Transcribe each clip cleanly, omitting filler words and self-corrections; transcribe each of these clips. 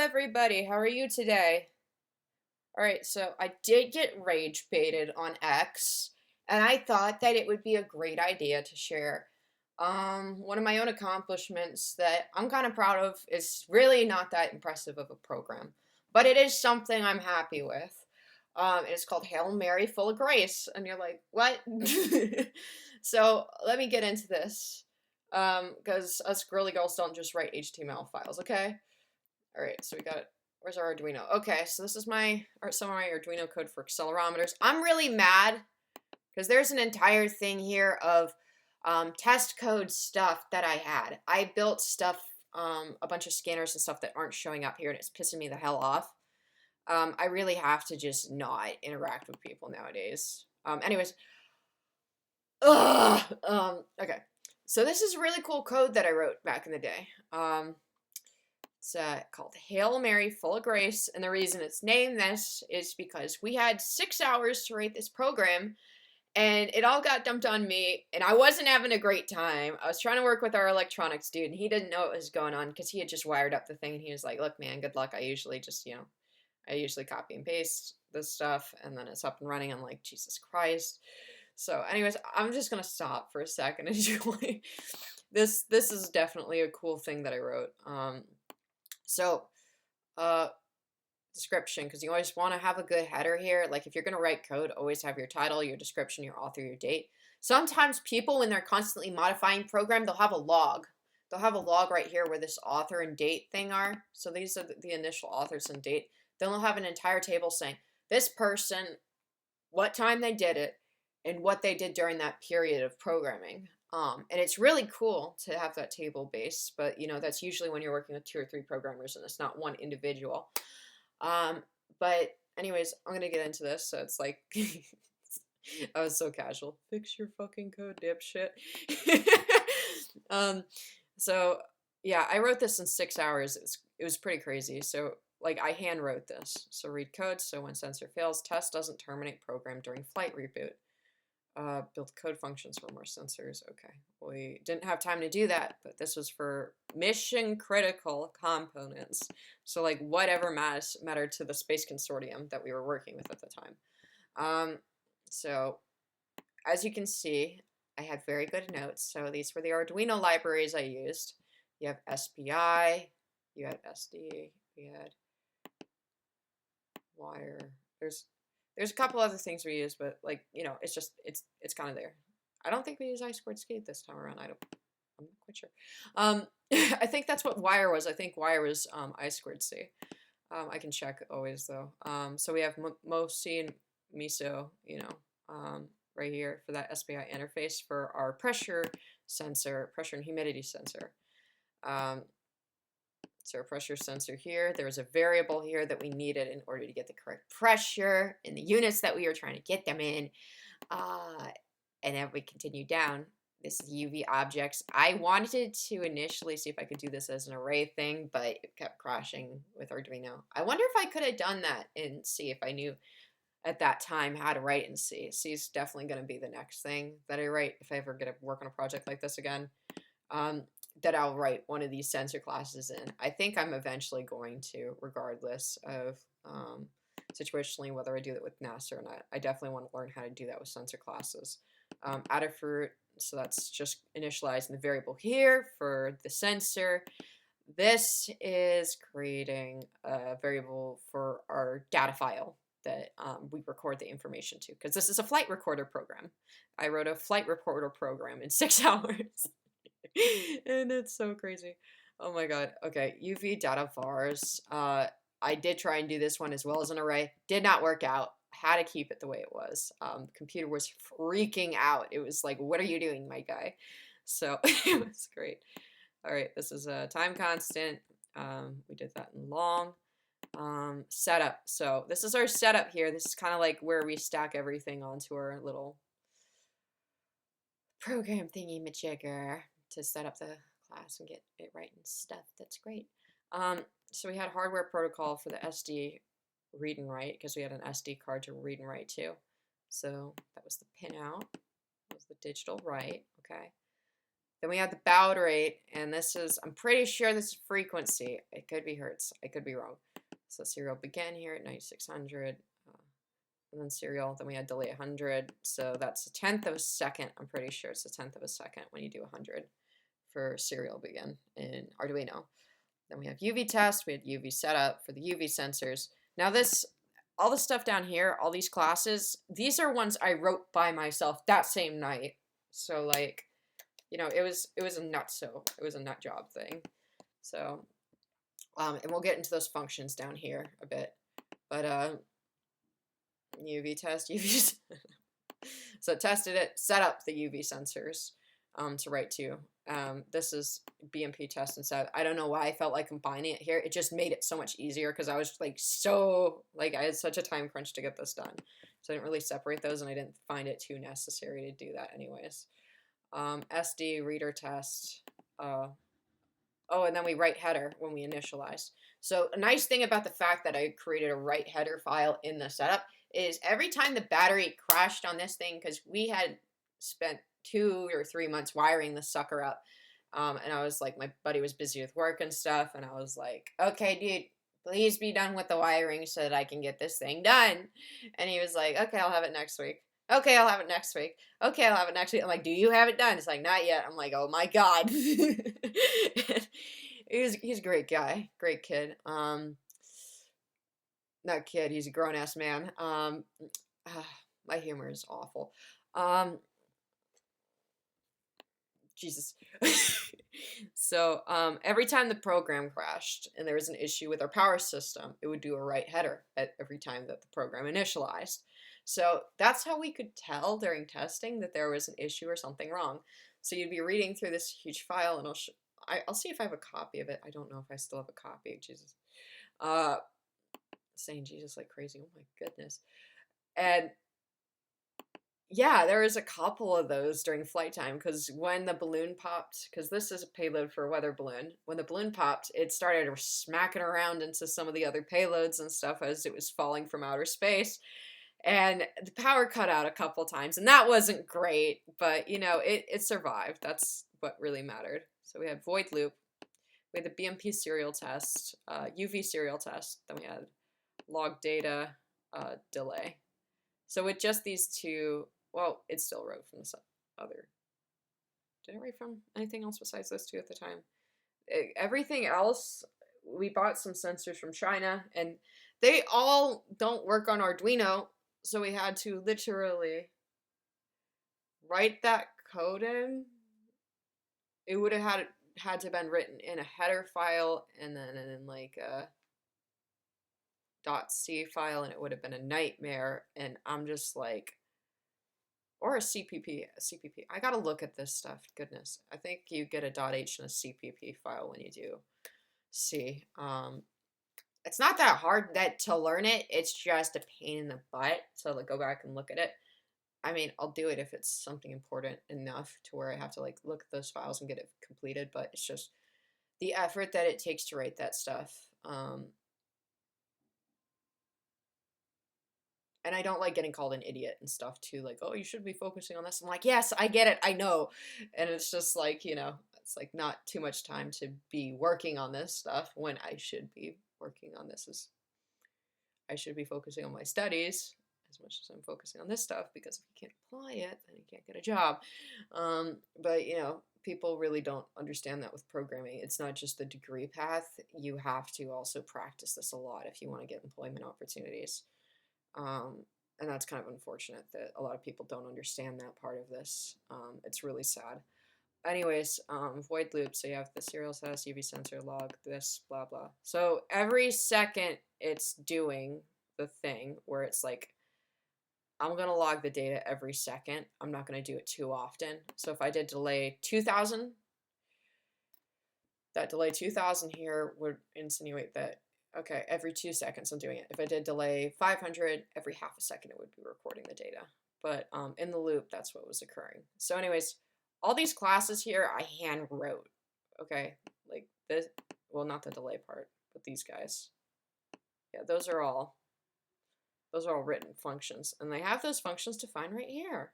everybody. How are you today? All right, so I did get rage baited on X, and I thought that it would be a great idea to share. One of my own accomplishments that I'm kind of proud of is really not that impressive of a program, but it is something I'm happy with. It's called Hail Mary Full of Grace, and you're like, what? So let me get into this, because us girly girls don't just write HTML files, okay? All right, so we got, where's our Arduino? Okay, so this is some of my Arduino code for accelerometers. I'm really mad because there's an entire thing here of test code stuff that I had. I built stuff, a bunch of scanners and stuff that aren't showing up here, and it's pissing me the hell off. I really have to just not interact with people nowadays. Anyways, okay. So this is really cool code that I wrote back in the day. It's called Hail Mary Full of Grace, and the reason it's named this is because we had 6 hours to write this program, and it all got dumped on me, and I wasn't having a great time. I was trying to work with our electronics dude, and he didn't know what was going on because he had just wired up the thing, and he was like, look, man, good luck. I usually just, I usually copy and paste this stuff, and then it's up and running. I'm like, Jesus Christ. So anyways, I'm just going to stop for a second and enjoy. This is definitely a cool thing that I wrote. So, uh, description, because you always want to have a good header here. Like if you're going to write code, always have your title, your description, your author, your date. Sometimes people, when they're constantly modifying program, they'll have a log. They'll have a log right here where this author and date thing are. So these are the initial authors and date. Then they'll have an entire table saying, this person, what time they did it, and what they did during that period of programming. And it's really cool to have that table base, but that's usually when you're working with 2 or 3 programmers and it's not one individual. But anyways, I'm gonna get into this. So it's like, I was so casual. Fix your fucking code, dipshit. So yeah, I wrote this in 6 hours. It was pretty crazy. So like I hand wrote this. So read code. So when sensor fails, test doesn't terminate program during flight reboot. Build code functions for more sensors. Okay, we didn't have time to do that, but this was for mission critical components. So like whatever mattered to the space consortium that we were working with at the time. So as you can see, I had very good notes. So these were the Arduino libraries I used. You have SPI, you had SD, you had wire. There's a couple other things we use, but like, it's just, it's kind of there. I don't think we use I squared skate this time around. I'm not quite sure. I think that's what wire was. I think wire was I squared C. I can check always though. So we have MOSI and MISO, right here for that SPI interface for our pressure sensor, pressure and humidity sensor. So our pressure sensor here, there was a variable here that we needed in order to get the correct pressure in the units that we were trying to get them in. And then we continue down. This is UV objects. I wanted to initially see if I could do this as an array thing, but it kept crashing with Arduino. I wonder if I could have done that in C if I knew at that time how to write in C. C is definitely going to be the next thing that I write if I ever get to work on a project like this again. That I'll write one of these sensor classes in. I think I'm eventually going to, regardless of situationally whether I do that with NASA or not. I definitely want to learn how to do that with sensor classes. Adafruit, so that's just initializing the variable here for the sensor. This is creating a variable for our data file that we record the information to, because this is a flight recorder program. I wrote a flight recorder program in 6 hours. And it's so crazy. Oh my god. Okay, UV data vars. I did try and do this one as well as an array. Did not work out. Had to keep it the way it was. The computer was freaking out. It was like, what are you doing, my guy? So it was great. All right, this is a time constant. We did that in long. Setup. So this is our setup here. This is kind of like where we stack everything onto our little program thingy majigger to set up the class and get it right and stuff. That's great. So we had hardware protocol for the SD read and write, because we had an SD card to read and write too. So that was the pinout. That was the digital write. Okay. Then we have the baud rate, and this is, I'm pretty sure this is frequency. It could be hertz. I could be wrong. So serial began here at 9600, and then serial. Then we had delay 100. So that's a tenth of a second. I'm pretty sure it's a tenth of a second when you do 100 for serial begin in Arduino. Then we have UV test. We had UV setup for the UV sensors. Now this, all the stuff down here, all these classes, these are ones I wrote by myself that same night. So like, you know, it was a nut job thing. So, and we'll get into those functions down here a bit. But UV test, UV. So tested it, set up the UV sensors to write to. This is BMP test and set. I don't know why I felt like combining it here. It just made it so much easier because I was like I had such a time crunch to get this done. So I didn't really separate those, and I didn't find it too necessary to do that anyways. SD reader test. Oh, and then we write header when we initialize. So a nice thing about the fact that I created a write header file in the setup is every time the battery crashed on this thing, because we had spent 2 or 3 months wiring the sucker up, and I was like, my buddy was busy with work and stuff, and I was like, okay, dude, please be done with the wiring so that I can get this thing done. And he was like, okay, I'll have it next week. Okay, I'll have it next week. Okay, I'll have it next week. I'm like, do you have it done? It's like, not yet. I'm like, oh my God. He's a great guy, great kid. Not kid, he's a grown ass man. My humor is awful. Jesus. So every time the program crashed and there was an issue with our power system, it would do a write header at every time that the program initialized. So that's how we could tell during testing that there was an issue or something wrong. So you'd be reading through this huge file, and I'll see if I have a copy of it. I don't know if I still have a copy. Jesus. Saying Jesus like crazy. Oh my goodness. And yeah, there was a couple of those during flight time, because when the balloon popped, because this is a payload for a weather balloon, when the balloon popped, it started smacking around into some of the other payloads and stuff as it was falling from outer space. And the power cut out a couple times, and that wasn't great, but you know, it survived. That's what really mattered. So we had void loop, we had the BMP serial test, UV serial test, then we had log data, delay. So with just these two, well, it still wrote from this other. Did it write from anything else besides those two at the time? Everything else, we bought some sensors from China, and they all don't work on Arduino, so we had to literally write that code in. It would have had to have been written in a header file and then in like a .c file, and it would have been a nightmare. And I'm just like, or a CPP. I gotta look at this stuff. Goodness, I think you get a .h and a CPP file when you do C. It's not that hard to learn it. It's just a pain in the butt. So like, go back and look at it. I mean, I'll do it if it's something important enough to where I have to like look at those files and get it completed. But it's just the effort that it takes to write that stuff. And I don't like getting called an idiot and stuff too. Like, oh, you should be focusing on this. I'm like, yes, I get it. I know. And it's just like, you know, it's like not too much time to be working on this stuff when I should be working on this. I should be focusing on my studies as much as I'm focusing on this stuff, because if you can't apply it, then you can't get a job. But, you know, people really don't understand that with programming. It's not just the degree path. You have to also practice this a lot if you want to get employment opportunities. And that's kind of unfortunate that a lot of people don't understand that part of this. It's really sad. Anyways, void loop. So you have the serial test, UV sensor, log, this, blah, blah. So every second it's doing the thing where it's like, I'm going to log the data every second. I'm not going to do it too often. So if I did delay 2000, that delay 2000 here would insinuate that, okay, every 2 seconds I'm doing it. If I did delay 500, every half a second it would be recording the data. But in the loop, that's what was occurring. So anyways, all these classes here I hand wrote, okay? Like this, well, not the delay part, but these guys. Yeah, those are all written functions. And they have those functions defined right here.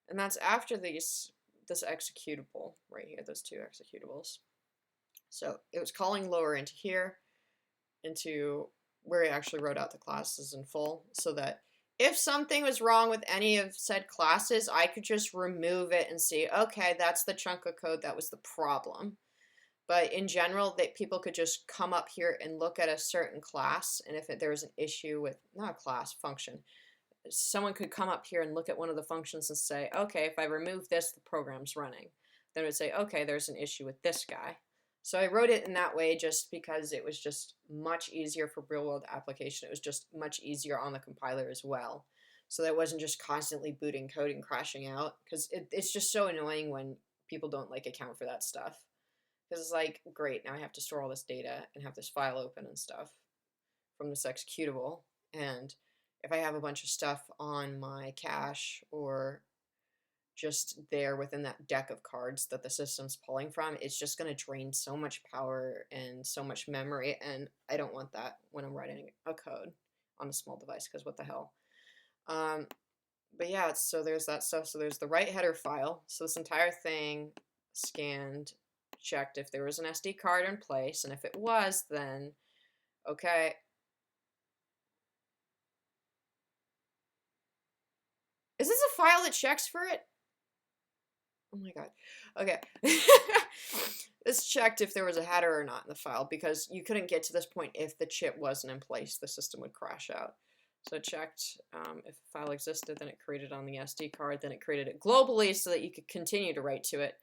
And that's after these this executable right here, those two executables. So it was calling lower into here, into where it actually wrote out the classes in full, so that if something was wrong with any of said classes, I could just remove it and see, okay, that's the chunk of code that was the problem. But in general, that people could just come up here and look at a certain class, and if there was an issue with, not a class, function, someone could come up here and look at one of the functions and say, okay, if I remove this, the program's running. Then it would say, okay, there's an issue with this guy. So I wrote it in that way just because it was just much easier for real-world application. It was just much easier on the compiler as well. So that it wasn't just constantly booting code and crashing out, because it's just so annoying when people don't like account for that stuff. Because it's like, great, now I have to store all this data and have this file open and stuff from this executable. And if I have a bunch of stuff on my cache or just there within that deck of cards that the system's pulling from, it's just going to drain so much power and so much memory, and I don't want that when I'm writing a code on a small device, because what the hell. But yeah, so there's that stuff. So there's the write header file. So this entire thing scanned, checked if there was an SD card in place, and if it was, then okay. Is this a file that checks for it? Oh my god. Okay. This checked if there was a header or not in the file, because you couldn't get to this point if the chip wasn't in place. The system would crash out. So it checked if a file existed, then it created on the SD card, then it created it globally so that you could continue to write to it.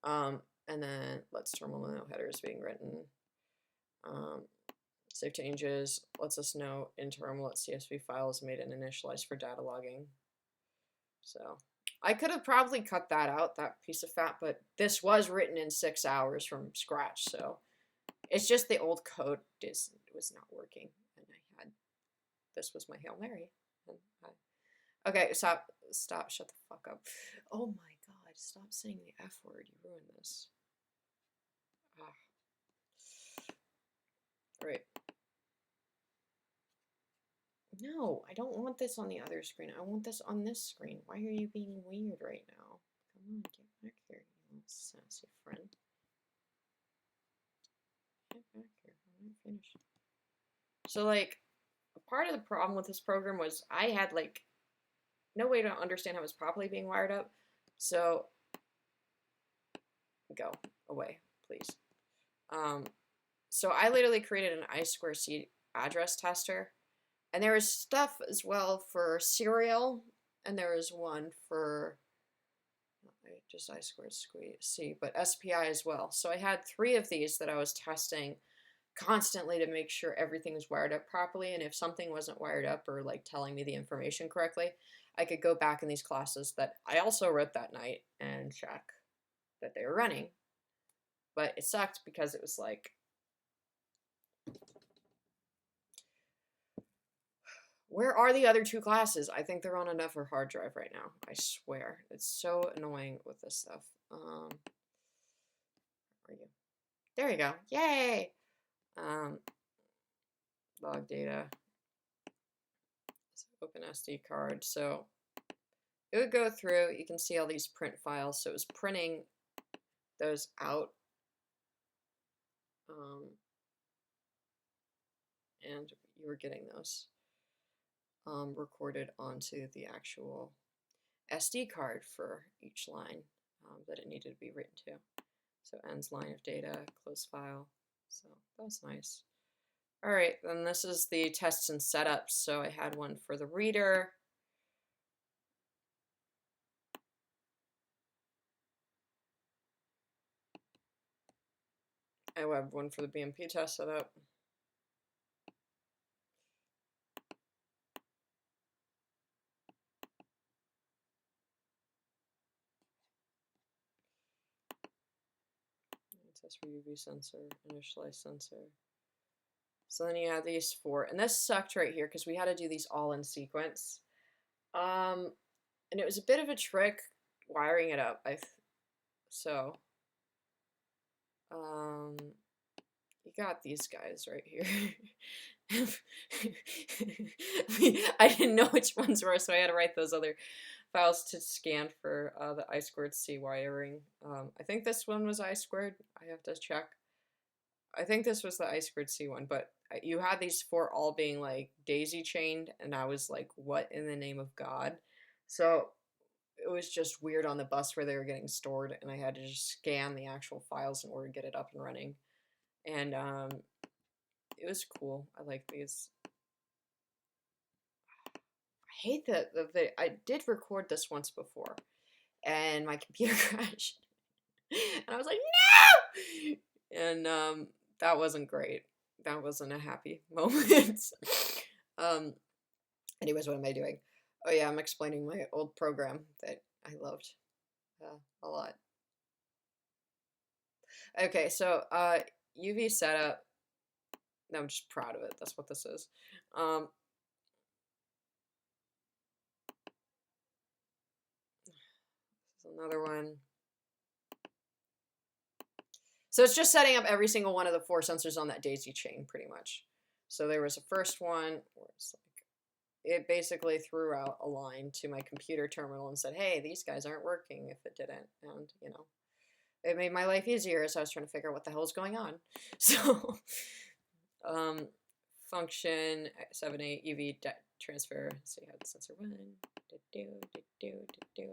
And then let's terminal know header is being written. Save changes, lets us know in terminal that CSV file is made and initialized for data logging. So I could have probably cut that out, that piece of fat, but this was written in 6 hours from scratch, so it's just the old code was not working, and this was my Hail Mary. Okay, stop, shut the fuck up. Oh my god, stop saying the F word, you ruined this. Right. No, I don't want this on the other screen. I want this on this screen. Why are you being weird right now? Come on, get back here, you little sassy friend. Get back here. I'm not finished. So, like, part of the problem with this program was I had, like, no way to understand how it was properly being wired up. So, go away, please. So I literally created an I2C address tester. And there was stuff as well for serial, and there was one for just I2C, but SPI as well. So I had 3 of these that I was testing constantly to make sure everything was wired up properly, and if something wasn't wired up or like telling me the information correctly, I could go back in these classes that I also wrote that night and check that they were running. But it sucked because it was like, where are the other 2 classes? I think they're on another hard drive right now. I swear. It's so annoying with this stuff. Where are you? There you go. Yay! Log data. Open SD card. So it would go through. You can see all these print files. So it was printing those out. And you were getting those recorded onto the actual SD card for each line that it needed to be written to. So ends line of data, close file. So that was nice. All right, then this is the tests and setups. So I had one for the reader. I have one for the BMP test setup. Test for UV sensor, initialize sensor. So then you have these 4, and this sucked right here because we had to do these all in sequence. And it was a bit of a trick wiring it up. You got these guys right here. I didn't know which ones were, so I had to write those other files to scan for the I squared C wiring. I think this one was I squared. I have to check. I think this was the I squared C one, but you had these four all being like daisy chained, and I was like, what in the name of God? So it was just weird on the bus where they were getting stored, and I had to just scan the actual files in order to get it up and running. And it was cool. I like these. I hate that I did record this once before, and my computer crashed, and I was like, no! And that wasn't great. That wasn't a happy moment. um, anyways, what am I doing? Oh yeah, I'm explaining my old program that I loved a lot. Okay, so UV setup. No, I'm just proud of it. That's what this is. This is another one. So it's just setting up every single one of the four sensors on that daisy chain, pretty much. So there was a first one where it's like, it basically threw out a line to my computer terminal and said, hey, these guys aren't working if it didn't. And, you know, it made my life easier as I was trying to figure out what the hell's going on. So, function 7.8 UV transfer. So you have the sensor 1.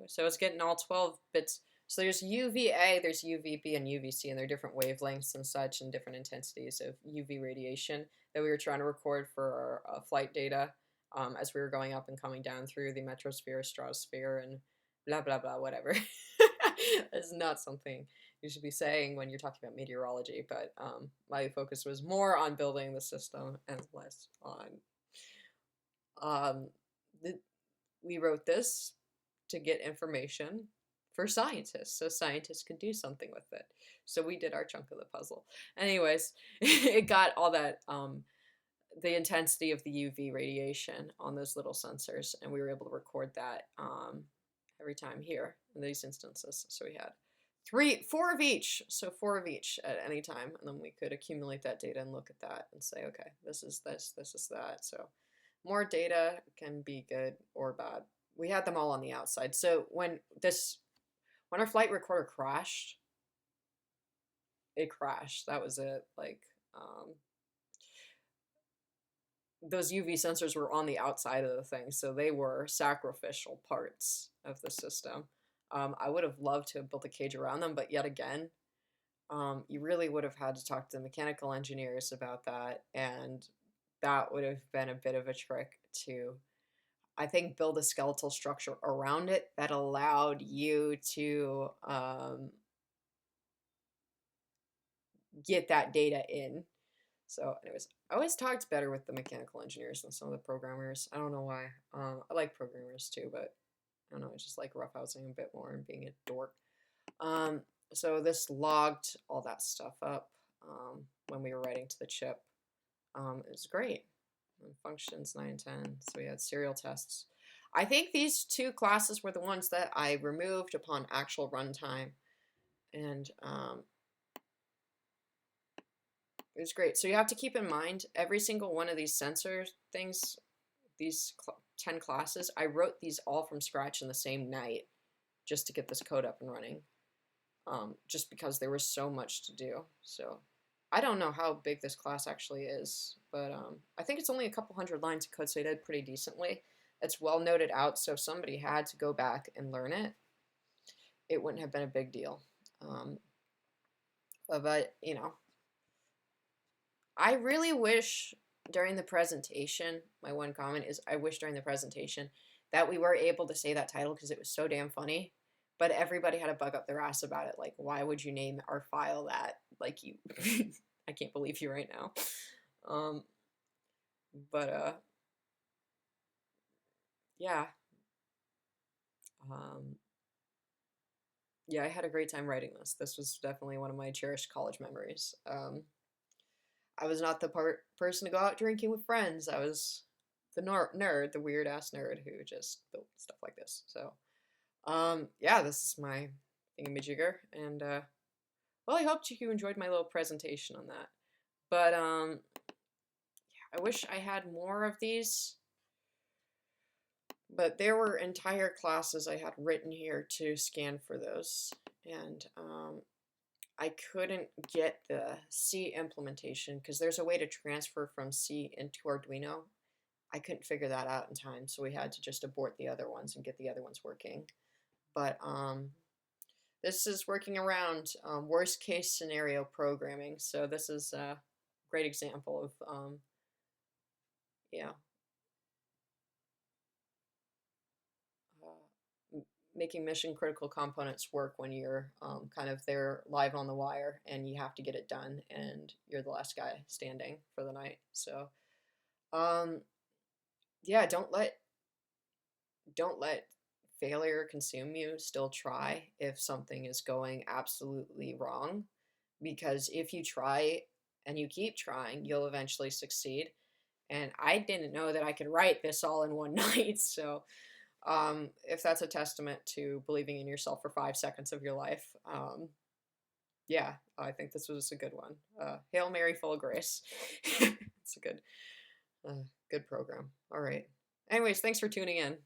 So it's getting all 12 bits. So there's UVA, there's UVB, and UVC, and they're different wavelengths and such, and different intensities of UV radiation that we were trying to record for our flight data as we were going up and coming down through the metrosphere, stratosphere, and blah, blah, blah, whatever. That's not something you should be saying when you're talking about meteorology, but my focus was more on building the system and less on... we wrote this to get information for scientists, so scientists could do something with it. So we did our chunk of the puzzle. Anyways, it got all that, the intensity of the UV radiation on those little sensors, and we were able to record that every time here in these instances. So we had 4 of each, so 4 of each at any time, and then we could accumulate that data and look at that and say, okay, this is this, this is that. So more data can be good or bad. We had them all on the outside. So when our flight recorder crashed, it crashed. That was it. Like, those UV sensors were on the outside of the thing, so they were sacrificial parts of the system. I would have loved to have built a cage around them, but yet again, you really would have had to talk to the mechanical engineers about that, and that would have been a bit of a trick to, I think, build a skeletal structure around it that allowed you to get that data in. So anyways, I always talked better with the mechanical engineers than some of the programmers. I don't know why. I like programmers too, but I don't know, I just like roughhousing a bit more and being a dork. So this logged all that stuff up when we were writing to the chip. It was great. And functions 9 and 10, so we had serial tests. I think these 2 classes were the ones that I removed upon actual runtime, and it was great. So you have to keep in mind, every single one of these sensor things, these 10 classes, I wrote these all from scratch in the same night just to get this code up and running, just because there was so much to do. So I don't know how big this class actually is, but I think it's only a couple hundred lines of code, so it did pretty decently. It's well noted out, so if somebody had to go back and learn it, it wouldn't have been a big deal. But, you know, I really wish during the presentation, my one comment is I wish during the presentation that we were able to say that title because it was so damn funny. But everybody had a bug up their ass about it. Like, why would you name our file that? Like, you, I can't believe you right now. Yeah. Yeah, I had a great time writing this. This was definitely one of my cherished college memories. I was not the person to go out drinking with friends. I was the nerd, the weird ass nerd who just built stuff like this. So, yeah, this is my thingamajigger, and well, I hope you enjoyed my little presentation on that. But yeah, I wish I had more of these. but there were entire classes I had written here to scan for those, and I couldn't get the C implementation because there's a way to transfer from C into Arduino. I couldn't figure that out in time, so we had to just abort the other ones and get the other ones working. But this is working around worst case scenario programming, so this is a great example of yeah, making mission critical components work when you're kind of there live on the wire and you have to get it done and you're the last guy standing for the night. So um, yeah, don't let failure consume you. Still try if something is going absolutely wrong, because if you try and you keep trying, you'll eventually succeed. And I didn't know that I could write this all in one night, so if that's a testament to believing in yourself for 5 seconds of your life, yeah, I think this was a good one. Hail Mary, full of grace. It's a good program. All right. Anyways, thanks for tuning in.